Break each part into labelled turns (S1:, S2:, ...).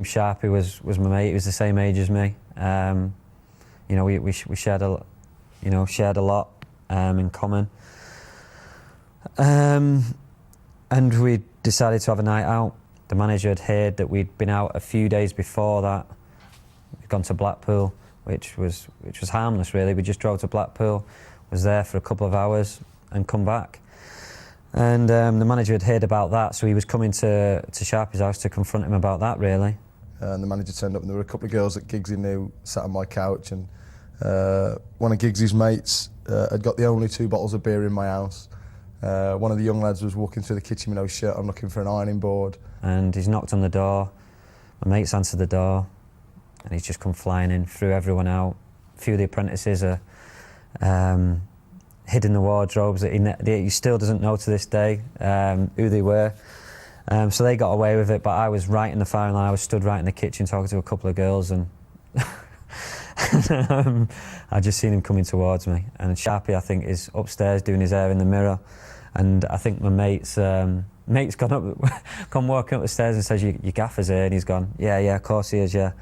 S1: Sharpe was my mate. He was the same age as me. You know, we shared a lot in common. And we decided to have a night out. The manager had heard that we'd been out a few days before that. We'd gone to Blackpool, which was harmless really. We just drove to Blackpool, was there for a couple of hours and come back. And the manager had heard about that, so he was coming to Sharpe's house to confront him about that really.
S2: And the manager turned up and there were a couple of girls that Giggsy knew sat on my couch, and one of Giggsy's mates had got the only 2 bottles of beer in my house. One of the young lads was walking through the kitchen with no shirt on looking for an ironing board.
S1: And he's knocked on the door, my mate's answered the door, and he's just come flying in, threw everyone out. A few of the apprentices are hid in the wardrobes that he still doesn't know to this day who they were. So they got away with it, but I was right in the firing line. I was stood right in the kitchen talking to a couple of girls, and I just seen him coming towards me. And Sharpe, I think, is upstairs doing his hair in the mirror, and I think my mate's gone walking up the stairs and says, your gaffer's here, and he's gone, yeah, of course he is, yeah.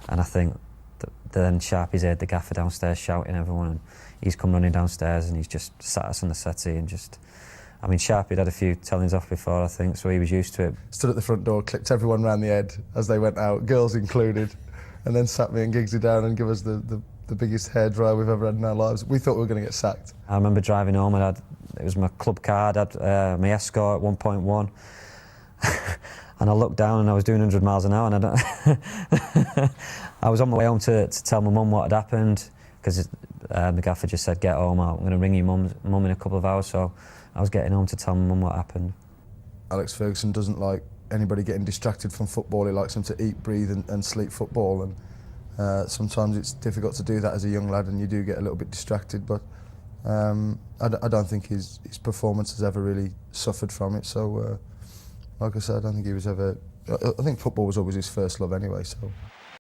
S1: And I think then Sharpe's heard the gaffer downstairs shouting at everyone, and he's come running downstairs and he's just sat us on the settee and just, I mean, Sharpe had a few tellings off before, I think, so he was used to it.
S2: Stood at the front door, clipped everyone round the head as they went out, girls included, and then sat me and Giggsy down and give us the biggest hairdryer we've ever had in our lives. We thought we were going to get sacked.
S1: I remember driving home, and it was my club card, I had my Escort 1.1, and I looked down and I was doing 100 miles an hour, and I was on my way home to tell my mum what had happened, because the gaffer just said, get home, I'm going to ring your mum in a couple of hours, so I was getting home to tell my mum what happened.
S2: Alex Ferguson doesn't like anybody getting distracted from football. He likes them to eat, breathe and sleep football, and sometimes it's difficult to do that as a young lad, and you do get a little bit distracted, but I don't think his performance has ever really suffered from it, so like I said, I don't think he was ever... I think football was always his first love anyway, so...